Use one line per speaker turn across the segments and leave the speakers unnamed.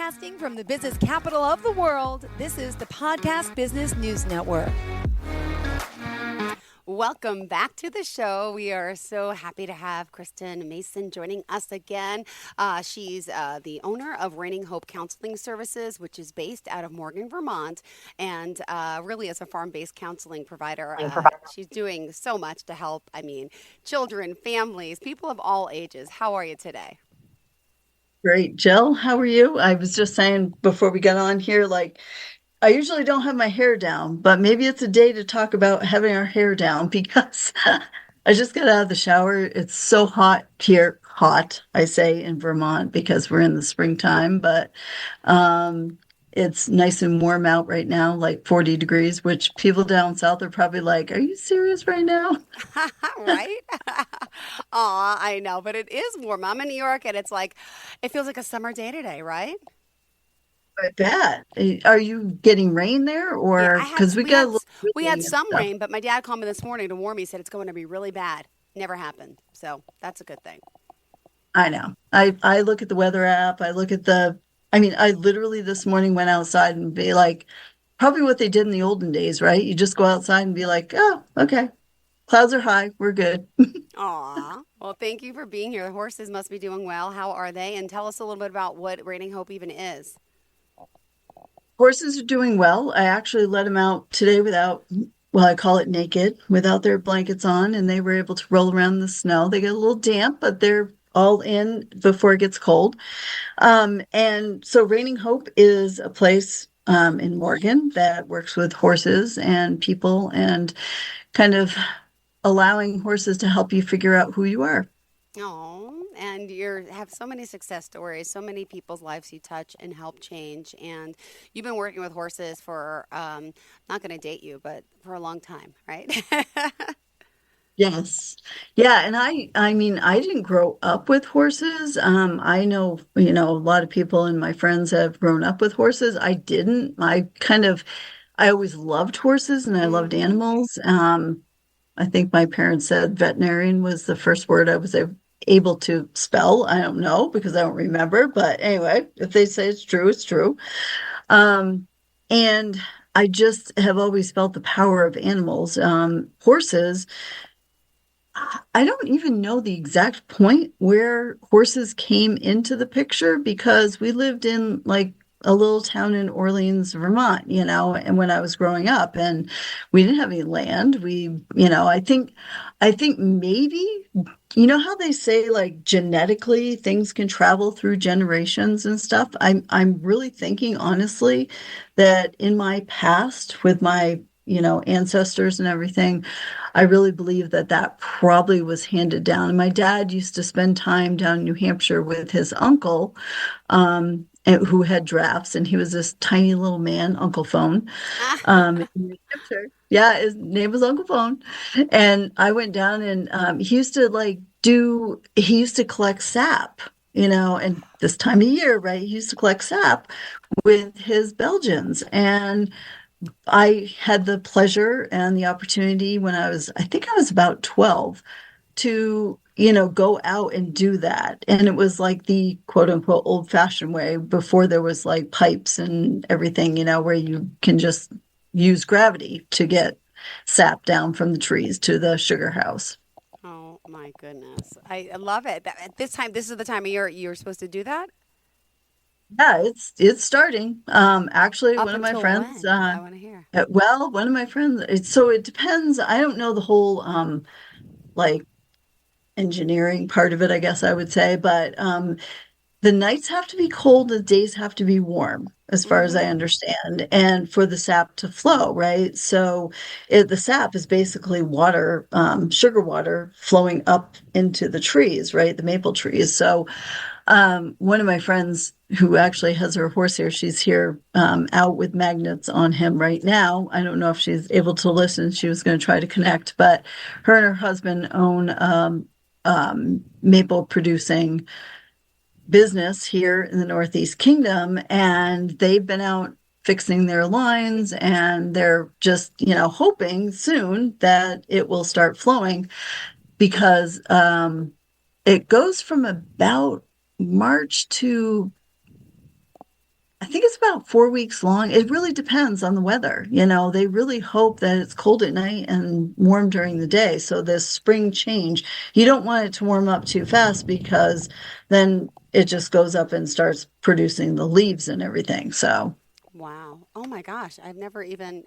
Broadcasting from the business capital of the world, this is the Podcast Business News Network.
Welcome back to the show. We are so happy to have Kristin Mason joining us again. She's the owner of Reining Hope Counseling Services, which is based out of Morgan, Vermont, and really is a farm-based counseling provider. She's doing so much to help, children, families, people of all ages. How are you today?
Great, Jill. How are you? I was just saying before we got on here, I usually don't have my hair down, but maybe it's a day to talk about having our hair down because I just got out of the shower. It's so hot here. Hot, I say, in Vermont because we're in the springtime, but it's nice and warm out right now, like 40 degrees, which people down south are probably like, are you serious right now?
Right? Aw, I know, but it is warm. I'm in New York and it's like, it feels like a summer day today, right?
I bet. Are you getting rain there, or because
we had some rain, but my dad called me this morning to warn me. He said it's going to be really bad. Never happened, so that's a good thing.
I know. I look at the weather app. I look at I literally this morning went outside and be like, probably what they did in the olden days, right? You just go outside and be like, oh, okay, clouds are high, we're good.
Aw. Well, thank you for being here. The horses must be doing well. How are they? And tell us a little bit about what Reining Hope even is.
Horses are doing well. I actually let them out today I call it naked, without their blankets on, and they were able to roll around in the snow. They get a little damp, but they're all in before it gets cold. And so Reining Hope is a place in Morgan that works with horses and people and kind of allowing horses to help you figure out who you are.
Oh, and you have so many success stories, so many people's lives you touch and help change. And you've been working with horses for, not going to date you, but for a long time, right?
Yes. Yeah. And I didn't grow up with horses. I know, a lot of people and my friends have grown up with horses. I didn't. I always loved horses and I loved animals. I think my parents said veterinarian was the first word I was able to spell. I don't know because I don't remember. But anyway, if they say it's true, it's true. And I just have always felt the power of animals. Horses, I don't even know the exact point where horses came into the picture because we lived in a little town in Orleans, Vermont, and when I was growing up and we didn't have any land, I think maybe, how they say genetically things can travel through generations and stuff. I'm really thinking honestly that in my past with my ancestors and everything, I really believe that probably was handed down. And my dad used to spend time down in New Hampshire with his uncle, who had drafts, and he was this tiny little man, Uncle Phone. In New Hampshire. Yeah, his name was Uncle Phone. And I went down and he used to collect sap, and this time of year, right? He used to collect sap with his Belgians. And I had the pleasure and the opportunity when I think I was about 12 to, go out and do that. And it was like the quote unquote old fashioned way before there was pipes and everything, where you can just use gravity to get sap down from the trees to the sugar house.
Oh my goodness. I love it. This is the time of year you're supposed to do that?
Yeah, it's starting. Actually,
Up
one of my
until
friends,
when? I want to hear.
one of my friends, so it depends. I don't know the whole, engineering part of it, I guess I would say, but the nights have to be cold, the days have to be warm, as far as I understand, and for the sap to flow, right? So the sap is basically water, sugar water flowing up into the trees, right? The maple trees. So one of my friends who actually has her horse here, she's here out with magnets on him right now. I don't know if she's able to listen. She was going to try to connect, but her and her husband own maple producing business here in the Northeast Kingdom, and they've been out fixing their lines, and they're just hoping soon that it will start flowing because it goes from about March to I think it's about 4 weeks long. It really depends on the weather. You know, they really hope that it's cold at night and warm during the day. So this spring change, you don't want it to warm up too fast because then it just goes up and starts producing the leaves and everything. So,
Wow. Oh my gosh. I never even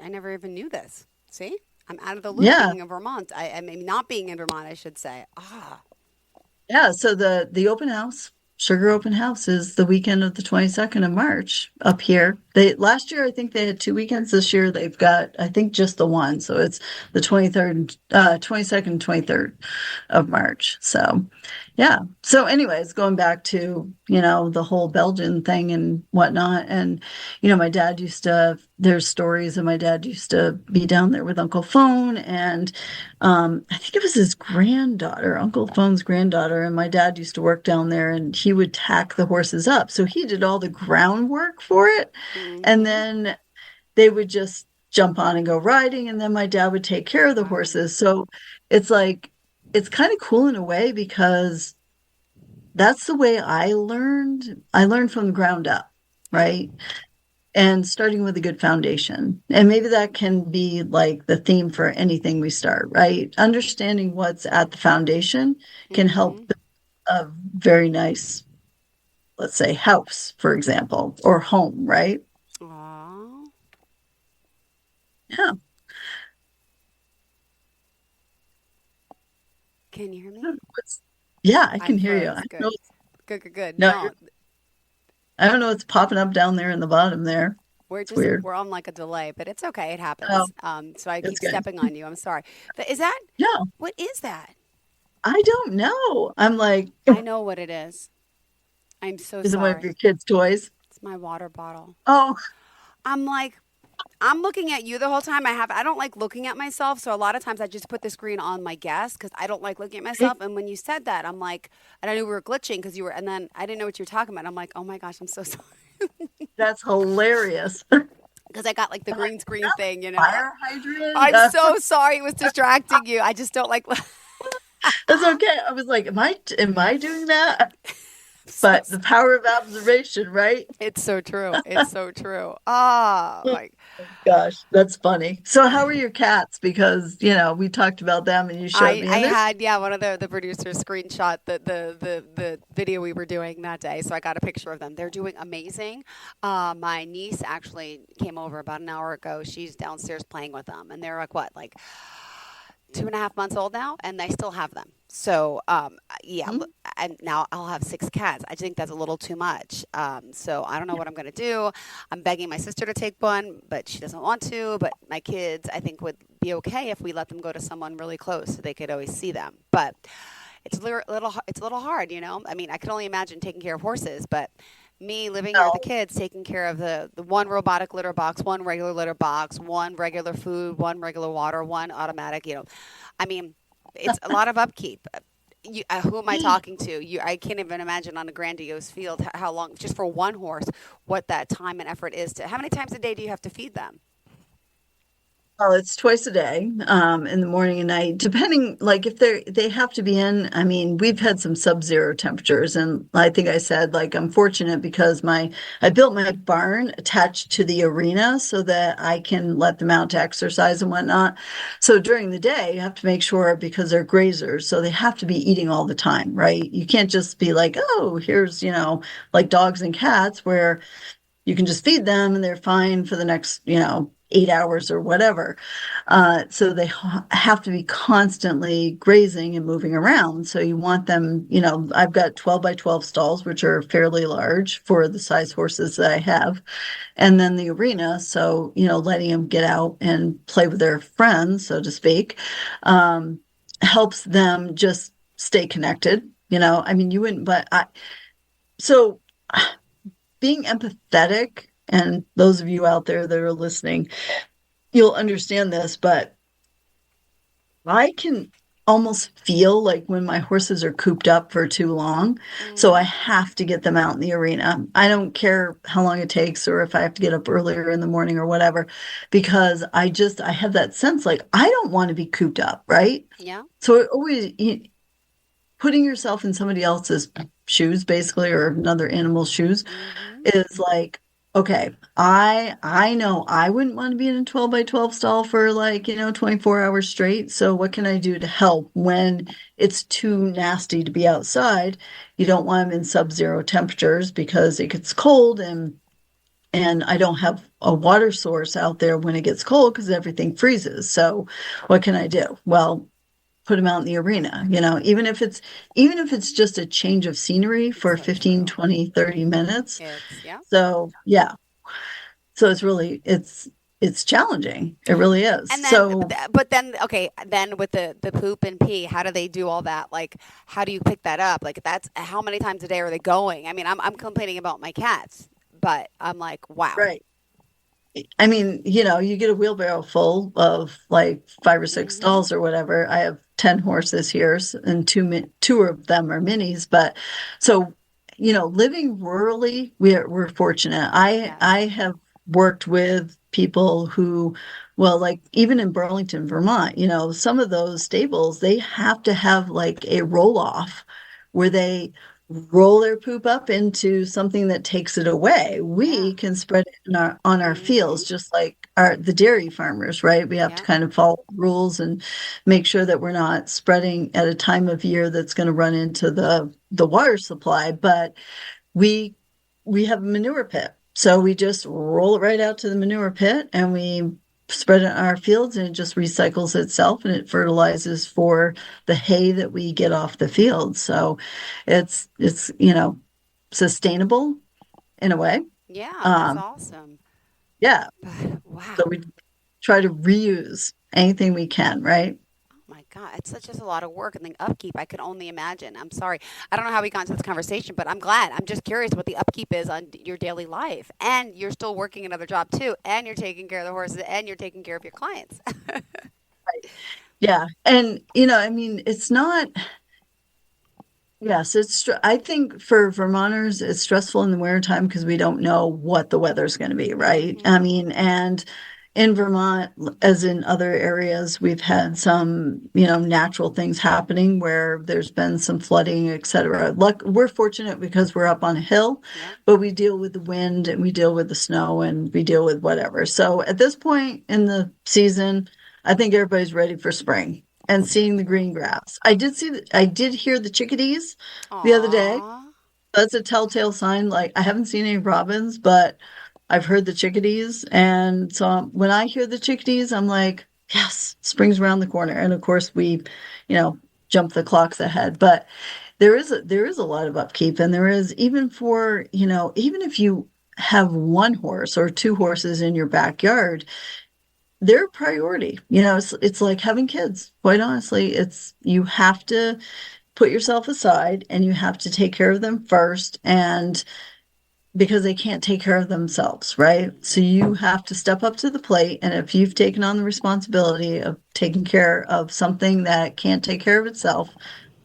knew this. See? I'm out of the loop
yeah.
being in Vermont. I mean, not being in Vermont, I should say. Ah,
Yeah, so the open house, Sugar Open House is the weekend of the 22nd of March up here. They last year I think they had 2 weekends. This year they've got I think just the one. So it's the 23rd, 22nd, 23rd of March. So yeah. So anyways, going back to, the whole Belgian thing and whatnot. And, my dad there's stories of my dad used to be down there with Uncle Phone and I think it was his granddaughter, Uncle Phone's granddaughter, and my dad used to work down there and he would tack the horses up. So he did all the groundwork for it. And
mm-hmm.
then they would just jump on and go riding. And then my dad would take care of the
Wow.
horses. So it's like, it's kind of cool in a way because that's the way I learned. I learned from the ground up,
Yeah.
right? And starting with a good foundation. And maybe that can be like the theme for anything we start, right? Understanding what's at the foundation can help
Mm-hmm.
build a very nice, let's say, house, for example, or home, right?
Aw.
Yeah.
Can you hear
I
me?
don't know yeah, I
I
can hear you.
froze. Good. Good, good, good.
No,
No,
I don't know what's popping up down there in the bottom there. It's weird.
we're on like a delay, but it's okay. It
Oh,
happens. So I
it's
keep
good.
stepping on you. I'm sorry. Is that,
Yeah,
what is that?
I don't know. I'm like,
I know what it is. I'm so
is it one of
sorry.
your kids' toys?
It's my water bottle.
Oh,
I'm like, I'm looking at you the whole time. I don't like looking at myself. So a lot of times I just put the screen on my guest because I don't like looking at myself. And when you said that, I'm like, and I knew we were glitching because you were, and then I didn't know what you were talking about. I'm like, oh my gosh, I'm so sorry.
that's hilarious.
Because I got like the
I'm like,
green
is
screen
that
thing,
fire hydrant?
I'm so sorry it was distracting you. I just don't like.
That's okay. I was like, am I doing that?
So
But the power of observation, right?
it's so true. It's so true. Ah,
Oh
my.
gosh, that's funny. So how are your cats? Because, we talked about them and you showed me
I
and they're
had, yeah, one of the producers screenshot the video we were doing that day, so I got a picture of them. They're doing amazing. My niece actually came over about an hour ago. She's downstairs playing with them, and they're like what, like 2.5 months old now, and I still have them. So, yeah,
Mhm.
and now I'll have 6 cats. I think that's a little too much. So I don't know what I'm going to do. I'm begging my sister to take one, but she doesn't want to. But my kids, I think, would be okay if we let them go to someone really close so they could always see them. But it's a little hard, you know. I mean, I can only imagine taking care of horses, but me living here with the
No.
kids, taking care of the one robotic litter box, one regular litter box, one regular food, one regular water, one automatic, I mean, it's a lot of upkeep. Who am I talking to? I can't even imagine on a grandiose field how long, just for one horse, what that time and effort is to. How many times a day do you have to feed them?
Well, it's twice a day, in the morning and night, depending, like if they have to be in, I mean, we've had some sub-zero temperatures and I think I said, like, I'm fortunate because I built my barn attached to the arena so that I can let them out to exercise and whatnot. So during the day, you have to make sure because they're grazers, so they have to be eating all the time, right? You can't just be like, oh, here's, like dogs and cats where you can just feed them and they're fine for the next, 8 hours or whatever. So they have to be constantly grazing and moving around. So you want them, I've got 12 by 12 stalls, which are fairly large for the size horses that I have. And then the arena. So, letting them get out and play with their friends, so to speak, helps them just stay connected. I mean, you wouldn't, so being empathetic, and those of you out there that are listening, you'll understand this, but I can almost feel like when my horses are cooped up for too long. So I
Mm-hmm.
have to get them out in the arena. I don't care how long it takes or if I have to get up earlier in the morning or whatever, because I have that sense like I don't want to be cooped up, right?
Yeah.
So it always putting yourself in somebody else's shoes, basically, or another animal's shoes,
Mm-hmm.
is like, Okay, I know I wouldn't want to be in a 12 by 12 stall for 24 hours straight. So what can I do to help when it's too nasty to be outside? You don't want them in sub-zero temperatures because it gets cold, and I don't have a water source out there when it gets cold because everything freezes. So what can I do? Well, put them out in the arena, even if it's just a change of scenery for
So
15,
true.
20, 30 minutes.
Yeah.
So yeah. So it's challenging. It really is.
And then,
So
but then, okay, then with the poop and pee, how do they do all that? Like, how do you pick that up? Like, that's how many times a day are they going? I mean, I'm complaining about my cats, but I'm like, wow.
right. I mean, you get a wheelbarrow full of like 5 or 6
Hmm.
stalls or whatever. I have 10 horses here, and two of them are minis. But so, living rurally, we're fortunate. I
Yes.
have worked with people who, well, like even in Burlington, Vermont, some of those stables, they have to have like a roll off where they roll their poop up into something that takes it away.
Yeah.
We can spread it on our
Hmm.
fields, just like the dairy farmers, right? We have to
Yeah.
kind of follow rules and make sure that we're not spreading at a time of year that's going to run into the water supply. But we we have a manure pit. So we just roll it right out to the manure pit and we spread it in our fields, and it just recycles itself and it fertilizes for the hay that we get off the field. So it's sustainable in a way.
Yeah, that's
Um,
awesome.
yeah.
But
So
wow.
we try to reuse anything we can, right?
Oh my God, it's such just a lot of work and the upkeep. I could only imagine. I'm sorry. I don't know how we got into this conversation, but I'm glad. I'm just curious what the upkeep is on your daily life. And you're still working another job too, and you're taking care of the horses, and you're taking care of your clients.
Yeah. And I mean, it's not. Yes, I think for Vermonters, it's stressful in the wintertime because we don't know what the weather's going to be, right? I
Hmm.
mean, and in Vermont, as in other areas, we've had some, natural things happening where there's been some flooding, et cetera. We're fortunate because we're up on a hill,
Yeah.
but we deal with the wind and we deal with the snow and we deal with whatever. So at this point in the season, I think everybody's ready for spring and
So
seeing the
true.
green grass. I did hear the chickadees the other day.
Aw.
That's a telltale sign. Like, I haven't seen any robins, but I've heard the chickadees. And so when I hear the chickadees, I'm like, yes, spring's around the corner. And of course, we, jump the clocks ahead. But there is a lot of upkeep, and there is even for, even if you have one horse or two horses in your backyard, they're a priority. It's like having kids. Quite honestly, you have to put yourself aside and you have to take care of them first, and because they can't take care of themselves, right? So you have to step up to the plate, and if you've taken on the responsibility of taking care of something that can't take care of itself,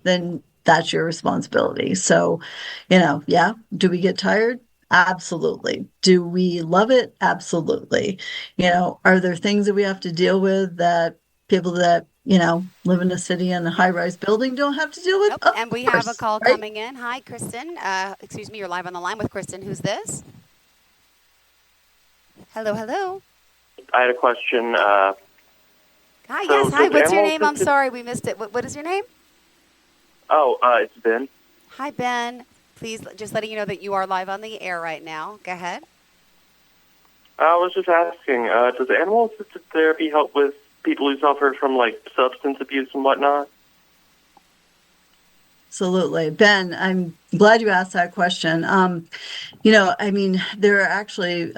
then that's your responsibility. So, yeah, do we get tired? Absolutely. Do we love it? Absolutely. Are there things that we have to deal with that people that, live in a city and a high-rise building don't have to deal with?
Nope.
Of
And we have a
course,
call
right?
coming in. Hi, Kristen. Excuse me, you're live on the line with Kristen. Who's this? Hello, hello.
I had a question.
Hi, yes,
So
hi.
does
What's your
animal
name? I'm
assisted?
sorry, we missed it. What is your name?
Oh, it's Ben.
Hi, Ben. Please, just letting you know that you are live on the air right now. Go ahead.
I was just asking, does animal assisted therapy help with people who suffer from like substance abuse and whatnot?
Absolutely. Ben, I'm glad you asked that question. I mean, there are actually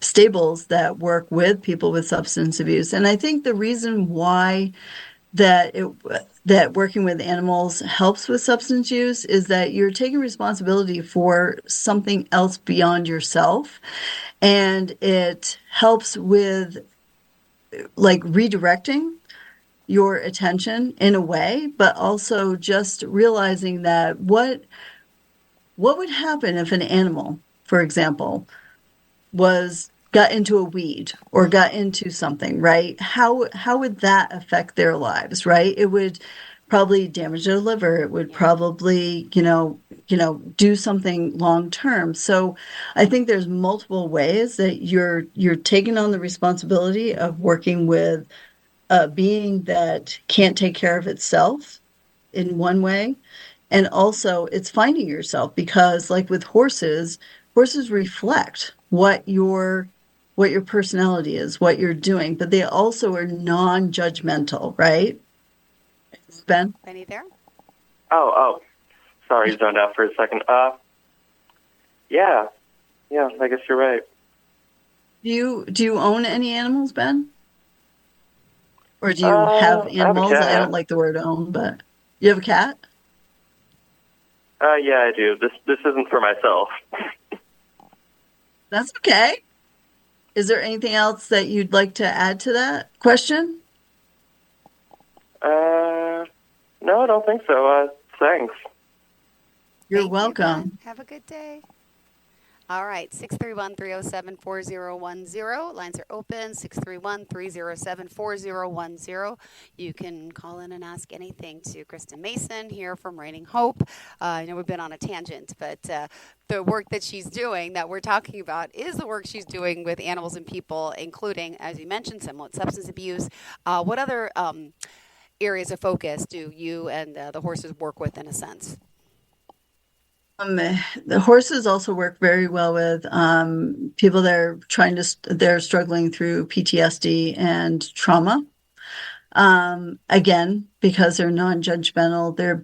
stables that work with people with substance abuse. And I think the reason why that it that working with animals helps with substance use is that you're taking responsibility for something else beyond yourself. And it helps with like redirecting your attention in a way, but also just realizing that what would happen if an animal, for example, was got into a weed or got into something, right? How would that affect their lives, right? It would probably damage their liver. It would probably, do something long term. So I think there's multiple ways that you're taking on the responsibility of working with a being that can't take care of itself in one way. And also it's finding yourself, because like with horses reflect what your personality is, what you're doing, but they also are non-judgmental, right? Ben?
Benny there?
Oh, sorry, zoned out for a second. Yeah, I guess you're right.
Do you own any animals, Ben? Or do you have
I have a
animals? I
cat.
don't like the word own, but you have a cat?
Yeah, I do. This isn't for myself.
That's okay. Is there anything else that you'd like to add to that question?
No, I don't think so. Thanks.
You're
Thank you,
welcome.
Ben. Have a good day. All right, 631-307-4010. Lines are open, 631-307-4010. You can call in and ask anything to Kristin Mason here from Reining Hope. I know we've been on a tangent, but the work that she's doing that we're talking about is the work she's doing with animals and people, including, as you mentioned, somewhat substance abuse. What other areas of focus do you and the horses work with, in a sense?
The horses also work very well with people that are they're struggling through PTSD and trauma. Again, because they're non-judgmental, they're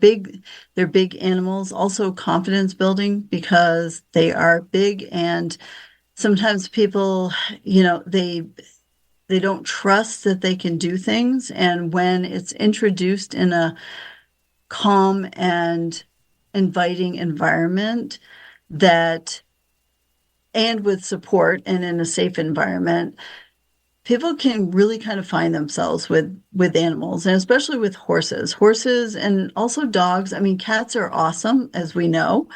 big animals, also confidence building because they are big, and sometimes people, they don't trust that they can do things. And when it's introduced in a calm and inviting environment and with support and in a safe environment, people can really kind of find themselves with animals, and especially with horses and also dogs. I mean, cats are awesome, as we know,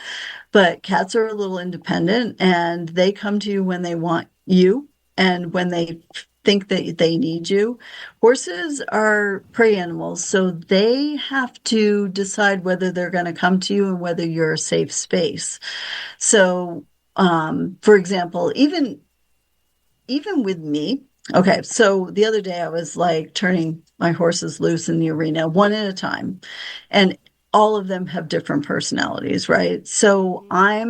but cats are a little independent, and they come to you when they want you and when they think that they need you. Horses are prey animals, so they have to decide whether they're going to come to you and whether you're a safe space. So, for example, even with me, okay, so the other day I was like turning my horses loose in the arena one at a time, and all of them have different personalities, right? So I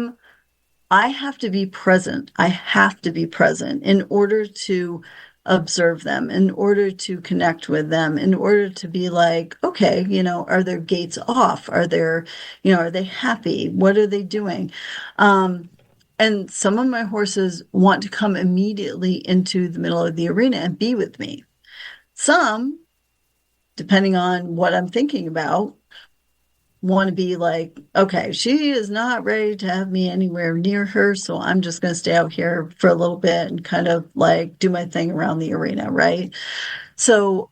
have to be present. I have to be present in order to observe them, in order to connect with them, in order to be like, okay, are their gates off? Are they happy? What are they doing? And some of my horses want to come immediately into the middle of the arena and be with me. Some, depending on what I'm thinking about, want to be like, okay, she is not ready to have me anywhere near her, so I'm just going to stay out here for a little bit and kind of like do my thing around the arena, right? So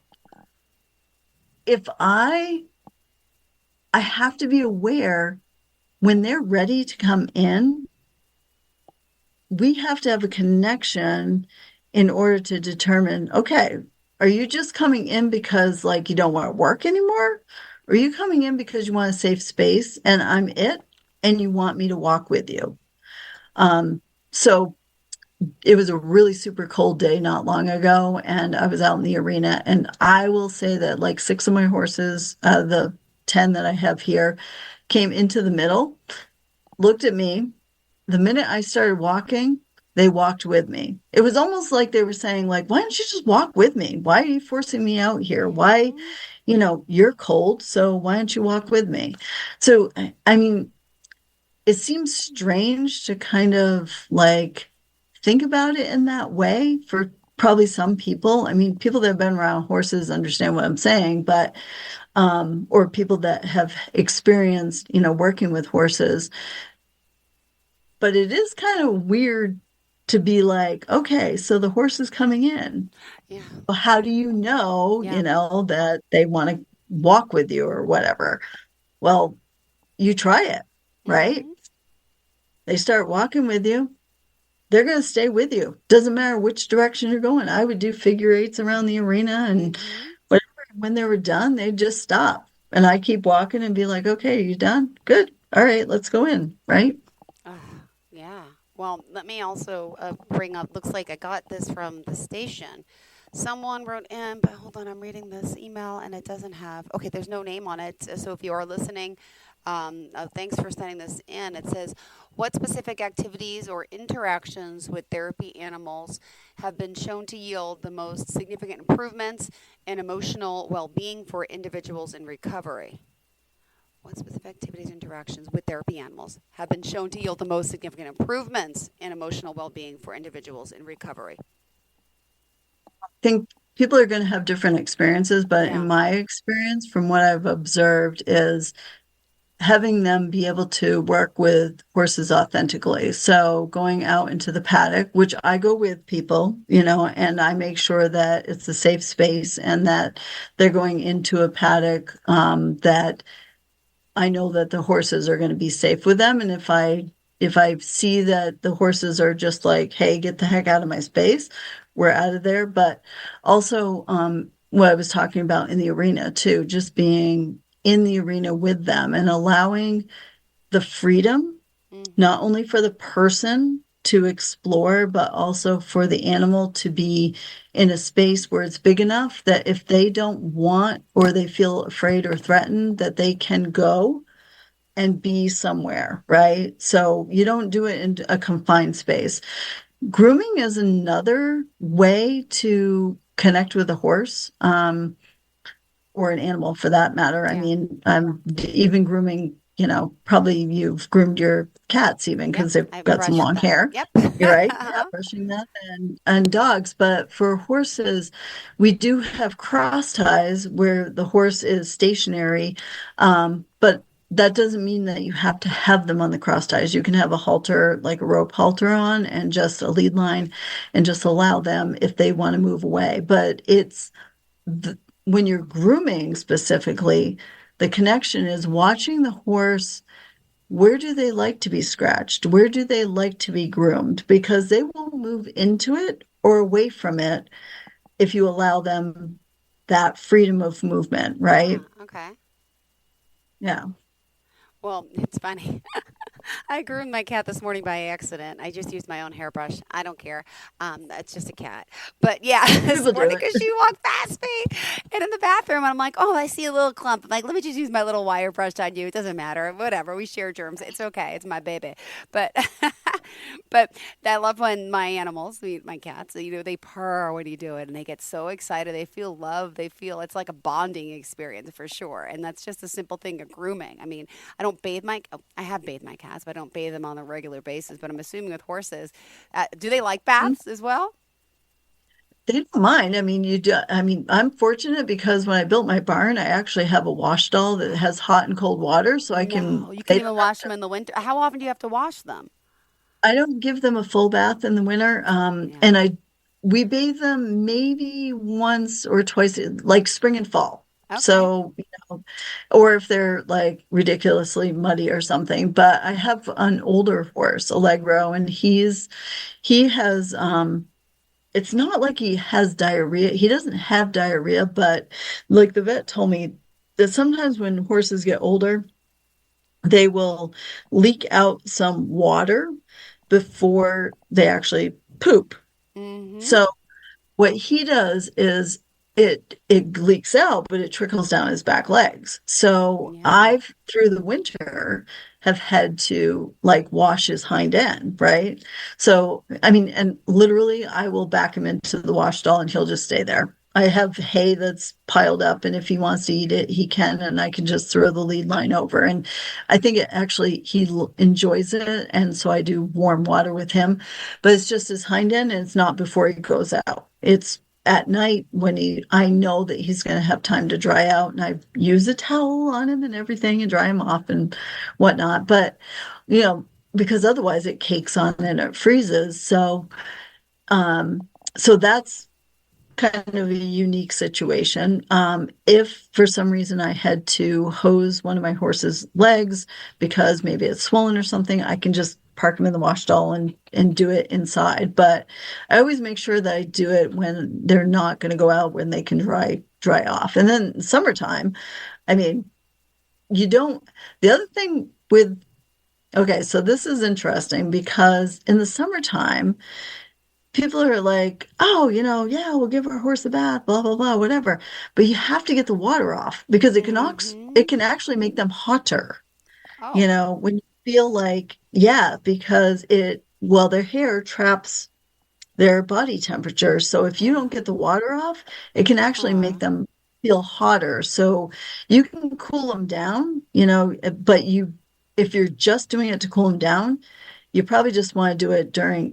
if I have to be aware when they're ready to come in, we have to have a connection in order to determine, okay, are you just coming in because like you don't want to work anymore? Or are you coming in because you want a safe space and I'm it and you want me to walk with you? So it was a really super cold day not long ago, and I was out in the arena, and I will say that like 6 of my horses out of the 10 that I have here came into the middle, looked at me. The minute I started walking, they walked with me. It was almost like they were saying, like, why don't you just walk with me? Why are you forcing me out here? Why, you're cold, so why don't you walk with me? So, I mean, it seems strange to kind of like think about it in that way for probably some people. I mean, people that have been around horses understand what I'm saying, but or people that have experienced, working with horses. But it is kind of weird to be like, okay, so the horse is coming in.
Yeah.
Well, how do you know, that they want to walk with you or whatever? Well, you try it, right?
Mm-hmm.
They start walking with you. They're going to stay with you. Doesn't matter which direction you're going. I would do figure eights around the arena and whatever. When they were done, they'd just stop. And I keep walking and be like, okay, are you done? Good. All right, let's go in, right?
Yeah. Well, let me also bring up, looks like I got this from the station. Someone wrote in, but hold on, I'm reading this email and it doesn't have, okay, there's no name on it. So if you are listening, thanks for sending this in. It says, what specific activities or interactions with therapy animals have been shown to yield the most significant improvements in emotional well-being for individuals in recovery? What specific activities or interactions with therapy animals have been shown to yield the most significant improvements in emotional well-being for individuals in recovery?
I think people are going to have different experiences, but
Yeah.
in my experience, from what I've observed, is having them be able to work with horses authentically. So going out into the paddock, which I go with people, and I make sure that it's a safe space and that they're going into a paddock that I know that the horses are going to be safe with them. And if I see that the horses are just like, hey, get the heck out of my space, we're out of there. But also what I was talking about in the arena too, just being in the arena with them and allowing the freedom, not only for the person to explore, but also for the animal to be in a space where it's big enough that if they don't want or they feel afraid or threatened, that they can go and be somewhere, right? So you don't do it in a confined space. Grooming is another way to connect with a horse. Or an animal for that matter. I
Yeah.
mean, even grooming, probably you've groomed your cats even
Yep.
because they've
I've
got some
brushed
long
them.
hair.
Yep.
You're right. Yeah,
Uh-huh.
brushing them and dogs. But for horses, we do have cross ties where the horse is stationary. But that doesn't mean that you have to have them on the cross ties. You can have a halter, like a rope halter on, and just a lead line and just allow them if they want to move away. But it's when you're grooming specifically, the connection is watching the horse. Where do they like to be scratched? Where do they like to be groomed? Because they will move into it or away from it if you allow them that freedom of movement, right?
Okay.
Yeah.
Well, it's funny. I groomed my cat this morning by accident. I just used my own hairbrush. I don't care. It's just a cat. But yeah, this
People do
morning
it.
because she walked past me and in the bathroom, and I'm like, oh, I see a little clump. I'm like, let me just use my little wire brush on you. It doesn't matter. Whatever. We share germs. It's okay. It's my baby. But but I love when my animals, my cats, they purr when you do it, and they get so excited. They feel love. They feel it's like a bonding experience for sure. And that's just a simple thing of grooming. I mean, I have bathed my cats, but I don't bathe them on a regular basis. But I'm assuming with horses, do they like baths as well?
They don't mind. I mean, I'm fortunate because when I built my barn, I actually have a wash stall that has hot and cold water, so I can,
No, you can
they
even
don't have
wash them in the winter. How often do you have to wash them?
I don't give them a full bath in the winter.
Yeah.
And we bathe them maybe once or twice, like spring and fall.
Okay.
So, or if they're like ridiculously muddy or something. But I have an older horse, Allegro, and he has, it's not like he has diarrhea. He doesn't have diarrhea, but like the vet told me that sometimes when horses get older, they will leak out some water before they actually poop.
Mm-hmm.
So what he does is it leaks out, but it trickles down his back legs. So
Yeah.
I've through the winter have had to like wash his hind end, right? So I mean, and literally I will back him into the wash stall and he'll just stay there. I have hay that's piled up, and if he wants to eat it, he can, and I can just throw the lead line over. And I think he enjoys it, and so I do warm water with him. But it's just his hind end, and it's not before he goes out. It's at night when I know that he's going to have time to dry out, and I use a towel on him and everything and dry him off and whatnot. But because otherwise it cakes on and it freezes. So that's kind of a unique situation. If for some reason I had to hose one of my horse's legs because maybe it's swollen or something, I can just park them in the wash stall and do it inside. But I always make sure that I do it when they're not going to go out, when they can dry off. And then summertime, I mean, you don't, the other thing with, okay, so this is interesting because in the summertime, people are like, oh, yeah, we'll give our horse a bath, blah, blah, blah, whatever. But you have to get the water off because it can actually make them hotter,
Oh,
when you feel like, yeah, because their hair traps their body temperature. So if you don't get the water off, it can actually make
uh-huh.
them feel hotter. So you can cool them down, but if you're just doing it to cool them down, you probably just want to do it during,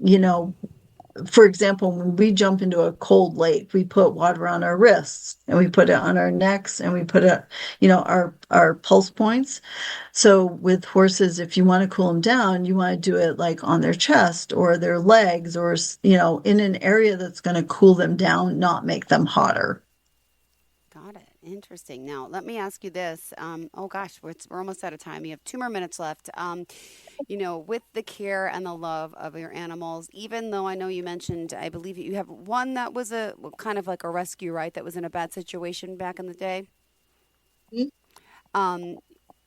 for example, when we jump into a cold lake, we put water on our wrists and we put it on our necks and we put it, our pulse points. So with horses, if you want to cool them down, you want to do it like on their chest or their legs or, in an area that's going to cool them down, not make them hotter.
Got it. Interesting. Now, let me ask you this. Oh gosh, we're almost out of time. You have 2 more minutes left. With the care and the love of your animals, even though I know you mentioned, I believe you have one that was a kind of like a rescue, right? That was in a bad situation back in the day.
Mhm.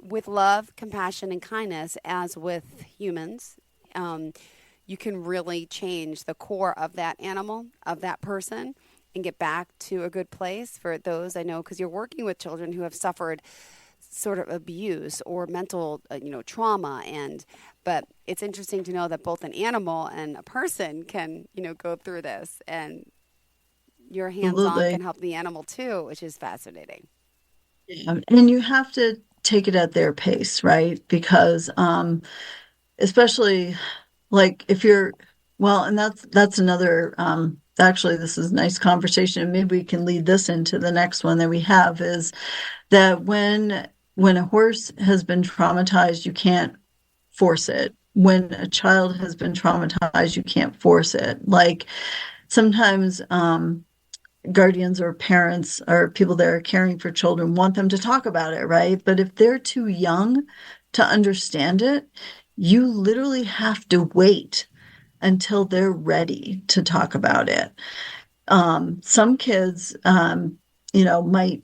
With love, compassion, and kindness, as with humans, you can really change the core of that animal, of that person, and get back to a good place for those I know, because you're working with children who have suffered sort of abuse or mental, trauma. But it's interesting to know that both an animal and a person can, go through this, and your hands-on can
Absolutely.
help the animal too, which is fascinating.
Yeah. And you have to take it at their pace, right? Because especially like if you're well, and that's another actually this is a nice conversation, and maybe we can lead this into the next one that we have is that when a horse has been traumatized, you can't force it. When a child has been traumatized, you can't force it. Like sometimes guardians or parents or people that are caring for children want them to talk about it, right? But if they're too young to understand it, you literally have to wait until they're ready to talk about it. Some kids, might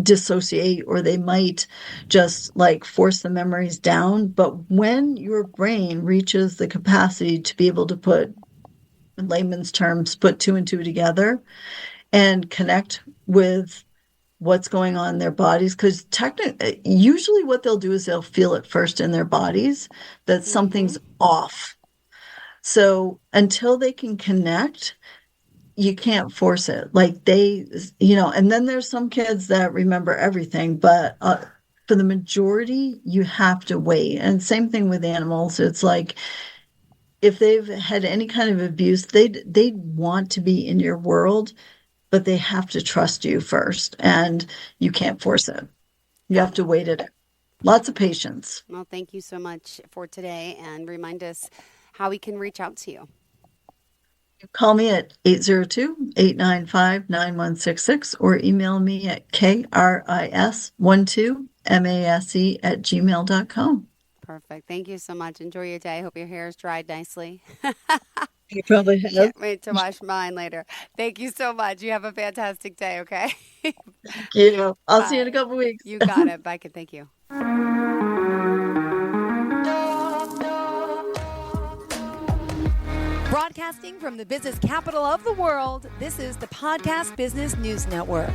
dissociate or they might just like force the memories down. But when your brain reaches the capacity to be able to put, in layman's terms, put two and two together and connect with what's going on in their bodies, because technically, usually what they'll do is they'll feel it first in their bodies that
Mm-hmm.
something's off. So until they can connect, you can't force it. Like and then there's some kids that remember everything, but for the majority, you have to wait. And same thing with animals. It's like if they've had any kind of abuse, they want to be in your world, but they have to trust you first, and you can't force it. You have
Got
to
it.
wait it out. Lots of patience.
Well, thank you so much for today, and remind us how we can reach out to you.
Call me at 802-895-9166 or email me at kris12mase@gmail.com.
Perfect. Thank you so much. Enjoy your day. I hope your hair is dried nicely.
You probably have.
Can't wait to wash mine later. Thank you so much. You have a fantastic day, okay?
Thank you. I'll see you in a
Bye.
couple weeks.
You got it. Bye. Thank you.
Broadcasting from the business capital of the world, this is the Podcast Business News Network.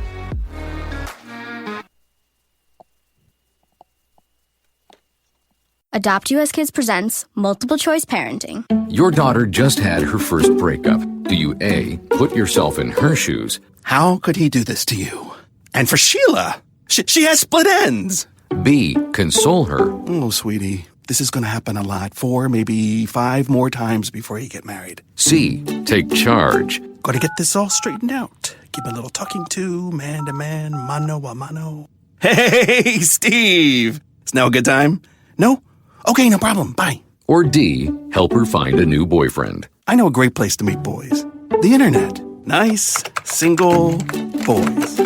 Adopt US Kids presents Multiple Choice Parenting.
Your daughter just had her first breakup. Do you A, put yourself in her shoes?
How could he do this to you? And for Sheila, she has split ends.
B, console her?
Oh, sweetie, this is going to happen a lot. 4, maybe 5 more times before you get married.
C, take charge?
Got to get this all straightened out. Give a little talking to, man to man, mano a mano. Hey, Steve! Is now a good time? No? Okay, no problem. Bye.
Or D, help her find a new boyfriend?
I know a great place to meet boys. The internet. Nice, single boys.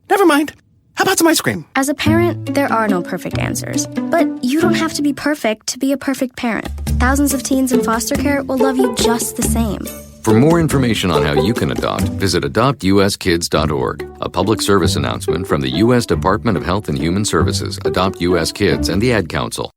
Never mind. How about some ice cream?
As a parent, there are no perfect answers. But you don't have to be perfect to be a perfect parent. Thousands of teens in foster care will love you just the same.
For more information on how you can adopt, visit adoptuskids.org. A public service announcement from the U.S. Department of Health and Human Services, Adopt U.S. Kids, and the Ad Council.